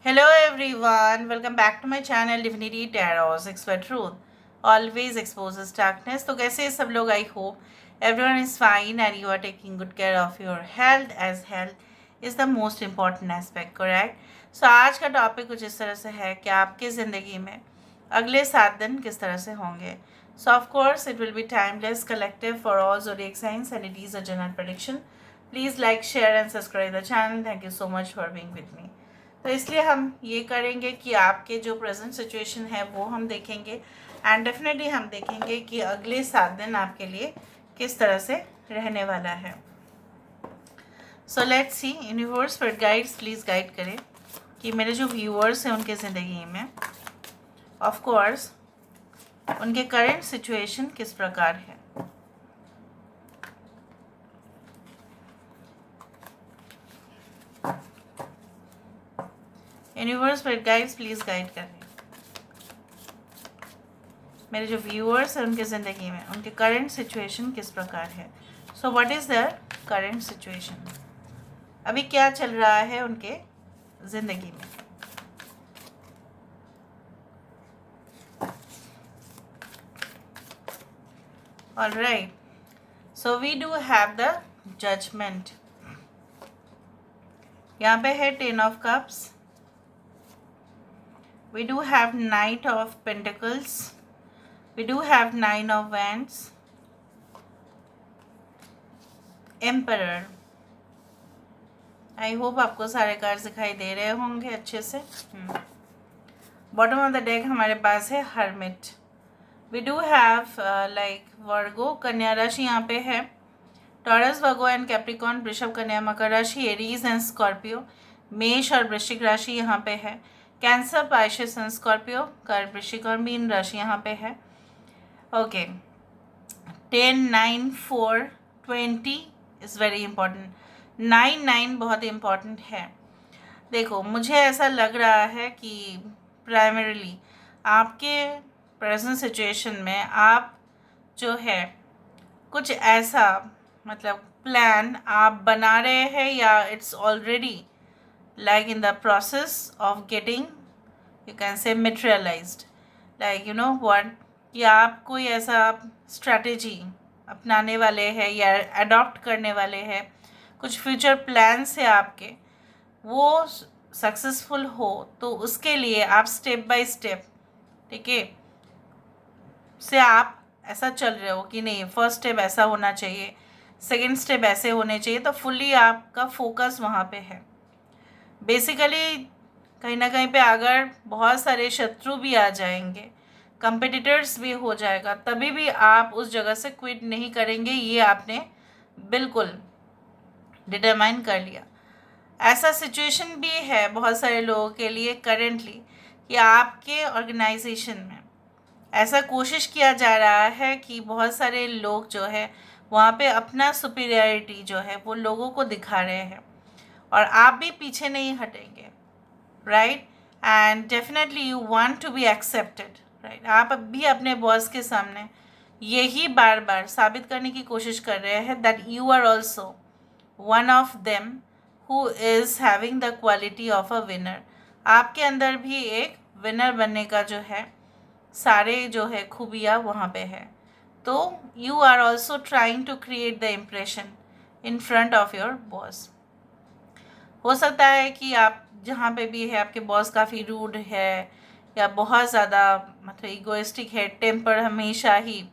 Hello everyone, welcome back to my channel Divinity Tarot 6 for Truth. Always exposes darkness. तो कैसे हैं सब लोग? I hope everyone is fine and you are taking good care of your health as health is the most important aspect, correct? So आज का topic कुछ इस तरह से है कि आपकी ज़िंदगी में अगले 7 दिन किस तरह से होंगे. So of course it will be timeless collective for all zodiac signs and it is a general prediction. Please like, share and subscribe the channel. Thank you so much for being with me. तो इसलिए हम ये करेंगे कि आपके जो present situation है वो हम देखेंगे एंड डेफिनेटली हम देखेंगे कि अगले 7 दिन आपके लिए किस तरह से रहने वाला है. So let's see. यूनिवर्स पर गाइड्स प्लीज़ गाइड करें कि मेरे जो व्यूअर्स हैं उनके ज़िंदगी में ऑफ कोर्स उनके करंट सिचुएशन किस प्रकार है. यूनिवर्स पर गाइड्स प्लीज़ गाइड करें मेरे जो व्यूअर्स हैं उनके ज़िंदगी में उनके करंट सिचुएशन किस प्रकार है. So what is their current situation. अभी क्या चल रहा है उनके ज़िंदगी में. All right. So we do have the judgement. यहाँ पे है 10 of cups. We do have Knight of Pentacles. We do have 9 of Wands. Emperor. I hope आपको सारे कार्ड्स दिखाई दे रहे होंगे अच्छे से. बॉटम ऑफ द डेक हमारे पास है Hermit. We do have like Virgo, कन्या राशि यहाँ पे है. टॉरस, वर्गो एंड कैप्रिकॉन, वृषभ, कन्या, मकर राशि, एरीज एंड स्कॉर्पियो, मेष और वृश्चिक राशि यहाँ पे है. कैंसर, पाइसेस एंड स्कॉर्पियो, कर्क, वृश्चिक और मीन राशि यहाँ पे है. ओके. 10, 9, 4, 20 is very important. 9, 9 बहुत इम्पॉर्टेंट है. देखो मुझे ऐसा लग रहा है कि प्राइमरीली आपके प्रेजेंट सिचुएशन में आप जो है कुछ ऐसा मतलब प्लान आप बना रहे हैं या it's already like in the process of getting you can say materialized, like you know what, कि आप कोई ऐसा स्ट्रैटेजी अपनाने वाले हैं या अडॉप्ट करने वाले हैं. कुछ फ्यूचर प्लान्स है आपके, वो सक्सेसफुल हो तो उसके लिए आप स्टेप बाय स्टेप, ठीक है, से आप ऐसा चल रहे हो कि नहीं फर्स्ट स्टेप ऐसा होना चाहिए, सेकेंड स्टेप ऐसे होने चाहिए. तो फुल्ली आपका फोकस वहाँ पे है. बेसिकली कहीं ना कहीं पे अगर बहुत सारे शत्रु भी आ जाएंगे, कंपिटिटर्स भी हो जाएगा, तभी भी आप उस जगह से क्विट नहीं करेंगे. ये आपने बिल्कुल डिटरमाइन कर लिया. ऐसा सिचुएशन भी है बहुत सारे लोगों के लिए करेंटली कि आपके ऑर्गेनाइजेशन में ऐसा कोशिश किया जा रहा है कि बहुत सारे लोग जो है वहाँ पे अपना सुपीरियरिटी जो है वो लोगों को दिखा रहे हैं और आप भी पीछे नहीं हटेंगे. Right. And definitely you want to be accepted. Right. आप भी अपने बॉस के सामने यही बार बार साबित करने की कोशिश कर रहे हैं that you are also one of them who is having the quality of a winner. आपके अंदर भी एक विनर बनने का जो है सारे जो है खूबियाँ वहाँ पे है. तो you are also trying to create the impression in front of your boss. हो सकता है कि आप जहाँ पे भी है आपके बॉस काफ़ी रूड है या बहुत ज़्यादा मतलब इगोइस्टिक है, टेम्पर हमेशा ही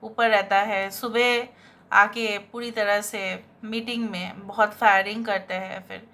ऊपर रहता है, सुबह आके पूरी तरह से मीटिंग में बहुत फायरिंग करते हैं, फिर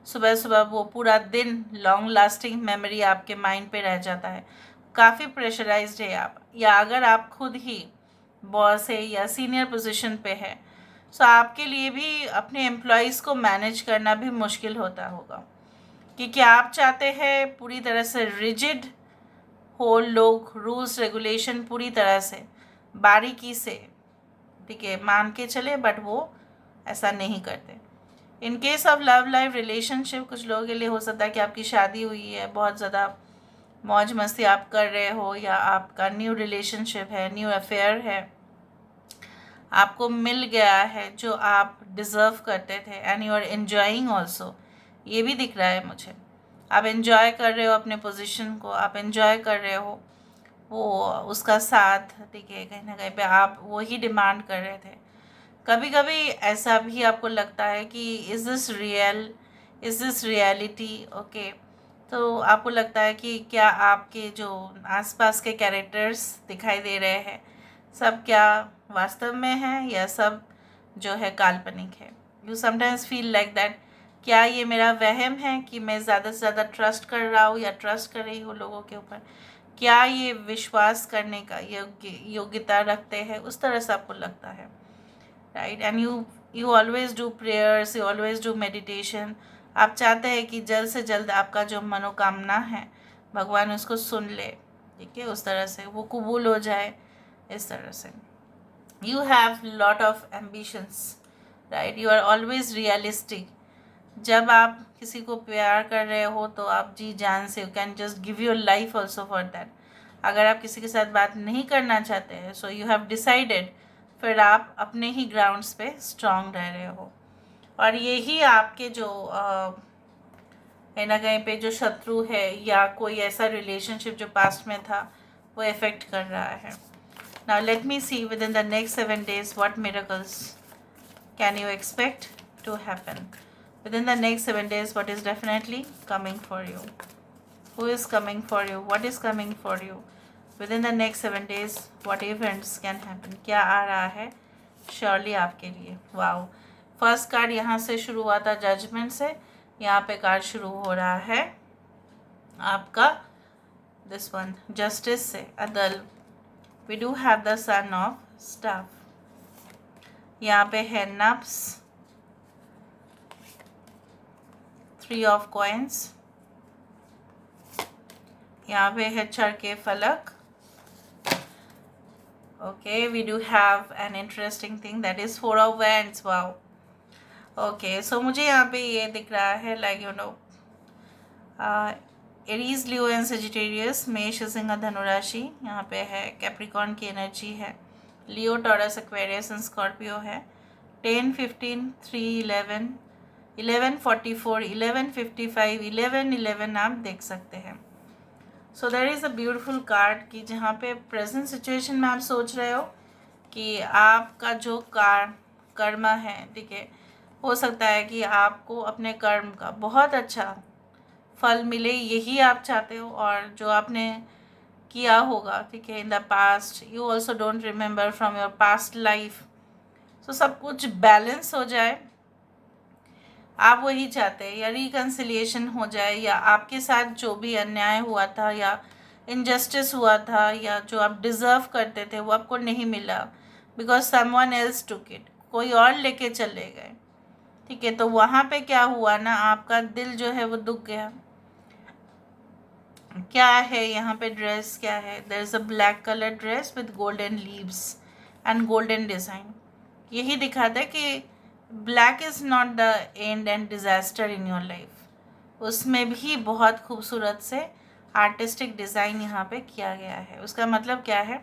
सुबह सुबह वो पूरा दिन लॉन्ग लास्टिंग मेमोरी आपके माइंड पे रह जाता है. काफ़ी प्रेशराइज्ड है आप, या अगर आप खुद ही बॉस है या सीनियर पोजीशन पे है, सो आपके लिए भी अपने एम्प्लॉयज़ को मैनेज करना भी मुश्किल होता होगा क्योंकि आप चाहते हैं पूरी तरह से रिजिड हो, लोग रूल्स रेगुलेशन पूरी तरह से बारीकी से, ठीक है, मान के चले, बट वो ऐसा नहीं करते. In case of love life relationship कुछ लोगों के लिए हो सकता है कि आपकी शादी हुई है, बहुत ज़्यादा मौज मस्ती आप कर रहे हो, या आपका न्यू रिलेशनशिप है, न्यू अफेयर है, आपको मिल गया है जो आप डिज़र्व करते थे and you are enjoying also. ये भी दिख रहा है मुझे. आप एंजॉय कर रहे हो अपने पोजीशन को, आप एंजॉय कर रहे हो वो उसका साथ, ठीक है, कहीं ना कहीं पे आप वो ही डिमांड कर रहे थे। कभी कभी ऐसा भी आपको लगता है कि इज़ दिस रियलिटी, ओके। तो आपको लगता है कि क्या आपके जो आसपास के कैरेक्टर्स दिखाई दे रहे हैं सब क्या वास्तव में है या सब जो है काल्पनिक है। You sometimes feel like that, क्या ये मेरा वहम है कि मैं ज़्यादा से ज़्यादा ट्रस्ट कर रहा हूँ या ट्रस्ट कर रही हूँ लोगों के ऊपर, क्या ये विश्वास करने का योग्यता रखते हैं, उस तरह से आपको लगता है, right. And you always do prayers, you always do meditation. आप चाहते हैं कि जल्द से जल्द आपका जो मनोकामना है भगवान उसको सुन ले, ठीक है, उस तरह से वो कबूल हो जाए, इस तरह से। You have lot of ambitions, right, you are always realistic. जब आप किसी को प्यार कर रहे हो तो आप जी जान से, you can just give your life also for that. अगर आप किसी के साथ बात नहीं करना चाहते हैं, सो यू हैव डिसाइडेड, फिर आप अपने ही ग्राउंड्स पे स्ट्रांग रह रहे हो। और यही आपके जो कहीं ना कहीं पे जो शत्रु है या कोई ऐसा रिलेशनशिप जो पास्ट में था वो इफेक्ट कर रहा है। Now let me see within the next 7 days what miracles can you expect to happen. Within the next 7 days, what is definitely coming for you? Who is coming for you? What is coming for you? Within the next 7 days, what events can happen? क्या आ रहा है surely आपके लिए। Wow, first card यहाँ से शुरू हुआ था जजमेंट से, यहाँ पे कार्ड शुरू हो रहा है आपका दिस वन जस्टिस से, अदल। We do have the son of staff, यहाँ पे है नफ्स, 3 of coins, यहाँ पे है चढ़ के फलक। Okay, we do have an interesting thing that is 4 of wands। Wow, okay, so मुझे यहाँ पे ये दिख रहा है like you know Aries, Leo and Sagittarius, मेष, सिंह, धनु राशि, यहाँ पे है कैप्रिकॉर्न की एनर्जी है, लियो, टॉरस, एक्वेरियस एंड स्कॉर्पियो है। 10, 15, 3, 11, 11:44, 11:55, 11:11 आप देख सकते हैं। So that is a beautiful card कि जहाँ पे प्रेजेंट सिचुएशन में आप सोच रहे हो कि आपका जो कर्म है, ठीक है, हो सकता है कि आपको अपने कर्म का बहुत अच्छा फल मिले, यही आप चाहते हो। और जो आपने किया होगा, ठीक है, in the past, you also don't remember from your past life, so सब कुछ बैलेंस हो जाए, आप वही चाहते हैं, या रिकन्सिलिएशन हो जाए, या आपके साथ जो भी अन्याय हुआ था या इनजस्टिस हुआ था या जो आप डिज़र्व करते थे वो आपको नहीं मिला because someone else took it, कोई और लेके चले गए, ठीक है। तो वहाँ पे क्या हुआ ना, आपका दिल जो है वो दुख गया। क्या है यहाँ पे ड्रेस, क्या है, there is a black colour dress with golden leaves and golden design. यही दिखाता है कि black is not the end and disaster in your life, उसमें भी बहुत खूबसूरत से आर्टिस्टिक डिज़ाइन यहाँ पे किया गया है। उसका मतलब क्या है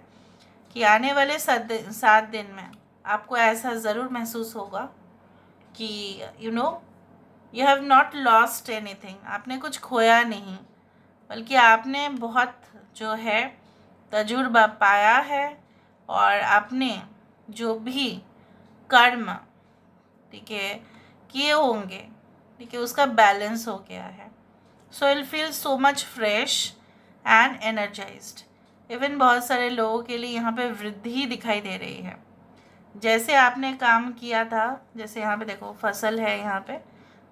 कि आने वाले 7 दिन में आपको ऐसा ज़रूर महसूस होगा कि you have not lost anything, आपने कुछ खोया नहीं, बल्कि आपने बहुत जो है तजुर्बा पाया है और आपने जो भी कर्म, ठीक है, किए होंगे, ठीक है, उसका बैलेंस हो गया है। So will feel so much fresh and energised. Even बहुत सारे लोगों के लिए यहाँ पे वृद्धि दिखाई दे रही है, जैसे आपने काम किया था, जैसे यहाँ पे देखो फसल है यहाँ पे,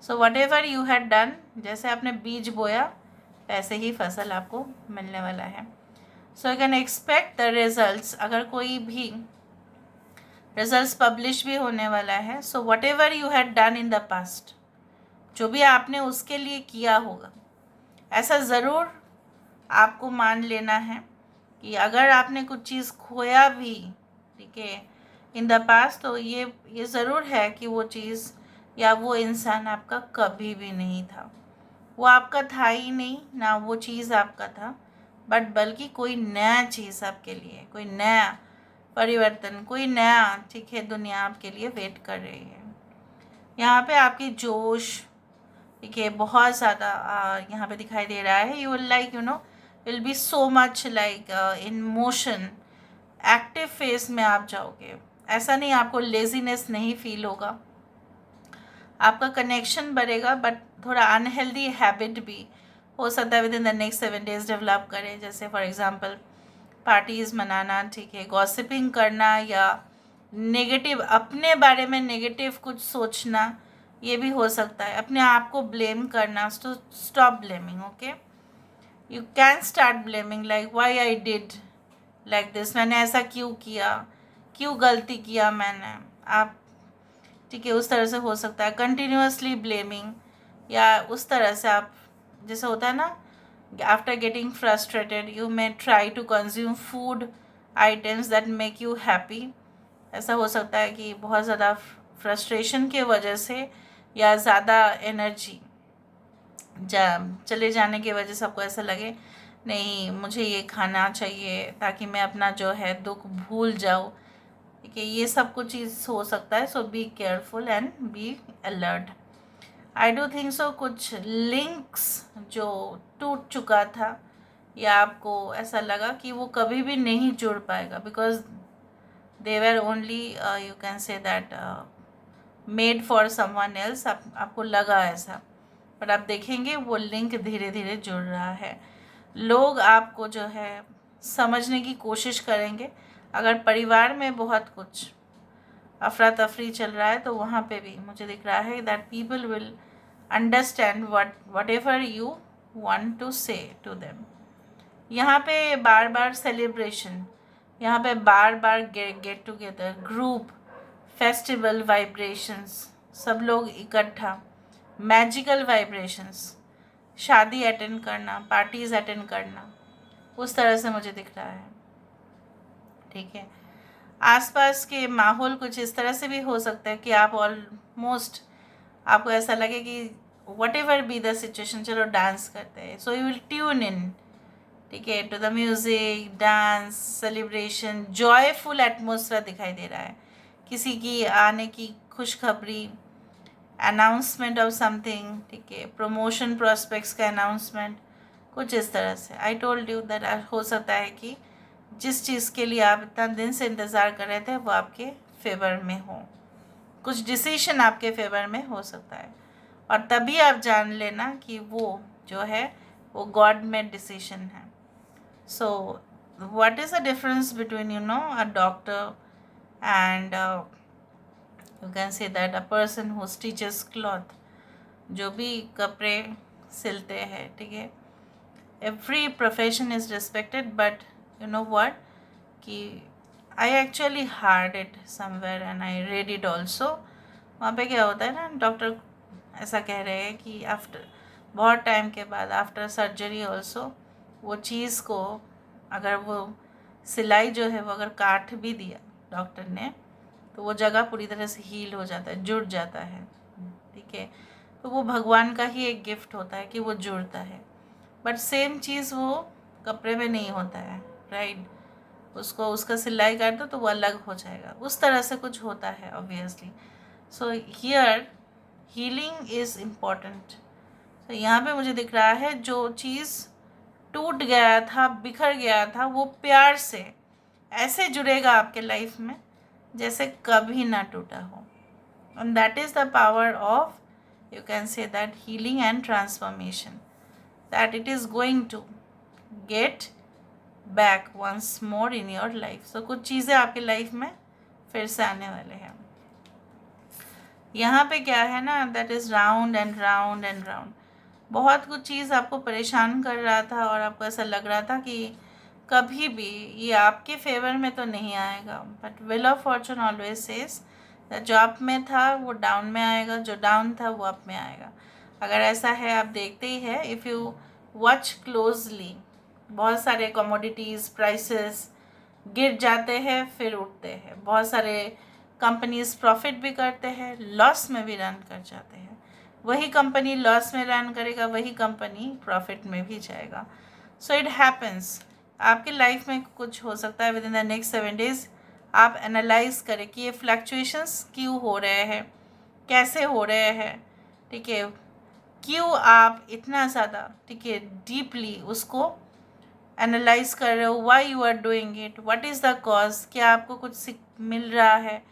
so what ever you had done, जैसे आपने बीज बोया वैसे ही फसल आपको मिलने वाला है। So you can expect the results, अगर कोई भी रिजल्ट्स पब्लिश भी होने वाला है। So what ever you had done in the past, जो भी आपने उसके लिए किया होगा, ऐसा ज़रूर आपको मान लेना है कि अगर आपने कुछ चीज़ खोया भी, ठीक है, इन द पास्ट, तो ये ज़रूर है कि वो चीज़ या वो इंसान आपका कभी भी नहीं था, वो आपका था ही नहीं, ना वो चीज़ आपका था, बट बल्कि कोई नया चीज़ आपके लिए, कोई नया परिवर्तन, कोई नया, ठीक है, दुनिया आपके लिए वेट कर रही है। यहाँ पे आपकी जोश, ठीक है, बहुत ज़्यादा यहाँ पे दिखाई दे रहा है। You will like will be so much like in motion, active phase में आप जाओगे। ऐसा नहीं आपको लेजीनेस नहीं फील होगा, आपका कनेक्शन बढ़ेगा, बट थोड़ा अनहेल्दी हैबिट भी हो सकता है within the next 7 days develop करें। जैसे फॉर एग्जांपल पार्टीज़ मनाना, ठीक है, गॉसिपिंग करना, या नेगेटिव, अपने बारे में नेगेटिव कुछ सोचना, ये भी हो सकता है। अपने आप को ब्लेम करना, तो stop blaming, okay. You can start blaming like why I did like this, मैंने ऐसा क्यों किया, क्यों गलती किया मैंने, आप, ठीक है, उस तरह से हो सकता है। कंटिन्यूसली ब्लेमिंग, या उस तरह से आप, जैसे होता है ना, after getting frustrated you may try to consume food items that make you happy. ऐसा हो सकता है कि बहुत ज़्यादा फ्रस्ट्रेशन के वजह से, या ज़्यादा एनर्जी चले जाने की वजह से आपको ऐसा लगे नहीं मुझे ये खाना चाहिए ताकि मैं अपना जो है दुख भूल जाऊँ, ठीक है, ये सब कुछ चीज़ हो सकता है। So be careful and be alert. I do think so कुछ लिंक्स जो टूट चुका था, या आपको ऐसा लगा कि वो कभी भी नहीं जुड़ पाएगा, because they were only you can say that made for someone else, आपको लगा ऐसा, पर आप देखेंगे वो लिंक धीरे धीरे जुड़ रहा है। लोग आपको जो है समझने की कोशिश करेंगे। अगर परिवार में बहुत कुछ अफरा तफरी चल रहा है तो वहाँ पे भी मुझे दिख रहा है that people will understand whatever you want to say to them. यहाँ पे बार बार सेलिब्रेशन, यहाँ पे बार बार get together, group, festival vibrations, सब लोग इकट्ठा, मैजिकल वाइब्रेशंस, शादी अटेंड करना, पार्टीज़ अटेंड करना, उस तरह से मुझे दिख रहा है, ठीक है। आसपास के माहौल कुछ इस तरह से भी हो सकता है कि आप ऑलमोस्ट, आपको ऐसा लगे कि whatever be the situation, चलो डांस करते हैं। So you will tune in, ठीक है, to the music, dance, celebration, joyful atmosphere दिखाई दे रहा है। किसी की आने की खुशखबरी, अनाउंसमेंट ऑफ समथिंग, ठीक है, प्रमोशन प्रॉस्पेक्ट्स का अनाउंसमेंट, कुछ इस तरह से। आई टोल्ड यू दैट हो सकता है कि जिस चीज़ के लिए आप इतना दिन से इंतज़ार कर रहे थे वो आपके फेवर में हो, कुछ डिसीजन आपके फेवर में हो सकता है, और तभी आप जान लेना कि वो जो है वो गॉड मेड डिसीजन है। So what is the difference between a doctor and you can say that a person who stitches cloth, जो भी कपड़े सिलते हैं, ठीक है, every profession is respected, but you know what कि I actually heard it somewhere and I read it also. वहाँ पे क्या होता है ना, डॉक्टर ऐसा कह रहे हैं कि आफ्टर बहुत टाइम के बाद, आफ्टर सर्जरी ऑल्सो, वो चीज़ को अगर वो सिलाई जो है वो अगर काट भी दिया डॉक्टर ने, तो वो जगह पूरी तरह से हील हो जाता है, जुड़ जाता है, ठीक है। तो वो भगवान का ही एक गिफ्ट होता है कि वो जुड़ता है, बट सेम चीज़ वो कपड़े में नहीं होता है, राइट। उसको उसका सिलाई काट दो तो वो अलग हो जाएगा, उस तरह से कुछ होता है obviously. So here healing is important. तो यहाँ पे मुझे दिख रहा है जो चीज़ टूट गया था, बिखर गया था, वो प्यार से ऐसे जुड़ेगा आपके लाइफ में जैसे कभी ना टूटा हो, and that is the power of, you can say that, healing and transformation, that it is going to get back once more in your life. So कुछ चीज़ें आपके लाइफ में फिर से आने वाले हैं। यहाँ पे क्या है ना, that is round and round and round. बहुत कुछ चीज़ आपको परेशान कर रहा था और आपको ऐसा लग रहा था कि कभी भी ये आपके फेवर में तो नहीं आएगा, but wheel of Fortune always says that जो अप में था वो डाउन में आएगा, जो डाउन था वो अप में आएगा। अगर ऐसा है, आप देखते ही है, इफ़ यू वॉच क्लोजली, बहुत सारे कमोडिटीज़ प्राइसेस गिर जाते हैं फिर उठते हैं, बहुत सारे कंपनीज प्रॉफिट भी करते हैं, लॉस में भी रन कर जाते हैं। वही कंपनी लॉस में रन करेगा, वही कंपनी प्रॉफिट में भी जाएगा। सो इट हैपन्स, आपके लाइफ में कुछ हो सकता है within the next 7 days। आप एनालाइज करें कि ये फ्लक्चुएशंस क्यों हो रहे हैं, कैसे हो रहे हैं, ठीक है, क्यों आप इतना ज़्यादा, ठीक है, डीपली उसको एनालाइज कर रहे हो, why you are doing it, what is the cause, क्या आपको कुछ सीख मिल रहा है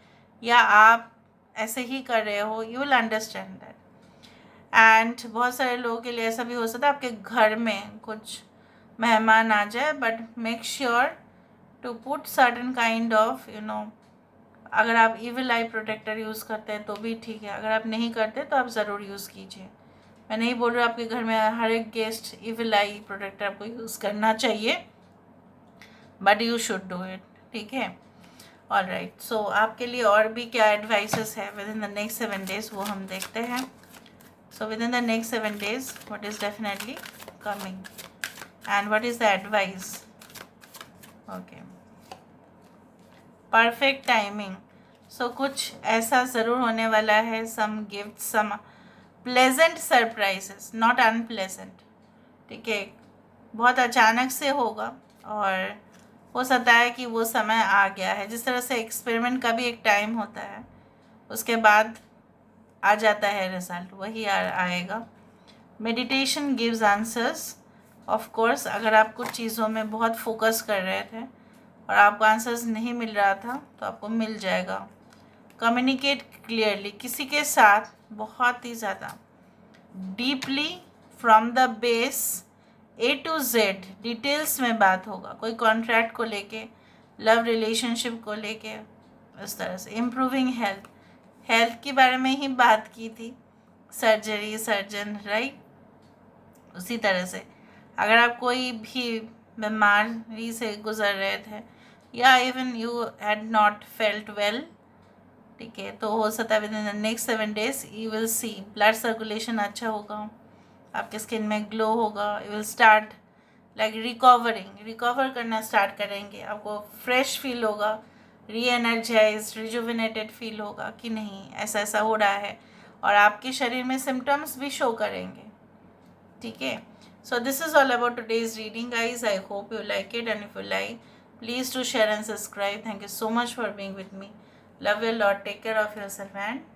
या आप ऐसे ही कर रहे हो, you will understand that. And बहुत सारे लोगों के लिए ऐसा भी हो सकता है आपके घर में कुछ मेहमान आ जाए, but make sure to put certain kind of अगर आप इविल आई प्रोटेक्टर यूज़ करते हैं तो भी ठीक है, अगर आप नहीं करते तो आप ज़रूर यूज़ कीजिए। मैं नहीं बोल रही हूँ आपके घर में हर एक गेस्ट इविल आई प्रोटेक्टर आपको यूज़ करना चाहिए, but you should do it, ठीक है। ऑलराइट, सो आपके लिए और भी क्या एडवाइसेस है within the next 7 days वो हम देखते हैं। So within the next 7 days what is definitely coming and what is the advice. Okay, perfect timing. So कुछ ऐसा ज़रूर होने वाला है, some gift, some pleasant surprises, not unpleasant, ठीक है। बहुत अचानक से होगा और हो सकता है कि वो समय आ गया है। जिस तरह से एक्सपेरिमेंट का भी एक टाइम होता है, उसके बाद आ जाता है रिज़ल्ट, वही आएगा। Meditation gives answers. Of course अगर आप कुछ चीज़ों में बहुत फोकस कर रहे थे और आपको आंसर्स नहीं मिल रहा था तो आपको मिल जाएगा। कम्युनिकेट क्लियरली, किसी के साथ बहुत ही ज़्यादा deeply from the base A to Z details में बात होगा, कोई कॉन्ट्रैक्ट को लेके, लव रिलेशनशिप को लेके, इस तरह से। इम्प्रूविंग हेल्थ, हेल्थ के बारे में ही बात की थी, सर्जरी, सर्जन, राइट। उसी तरह से अगर आप कोई भी बीमारी से गुजर रहे थे या even you had not felt well, ठीक है, तो हो सकता है within the next 7 days you will see blood circulation अच्छा होगा, आपके स्किन में ग्लो होगा, you will start like recover करना स्टार्ट करेंगे, आपको फ्रेश फील होगा, री एनर्जाइज, रिजुविनेटेड फील होगा कि नहीं ऐसा ऐसा हो रहा है, और आपके शरीर में सिम्टम्स भी शो करेंगे, ठीक है। So this is all about today's reading, guys. I hope you like it, and if you like, please do share and subscribe. Thank you so much for being with me. Love you a lot. Take care of yourself and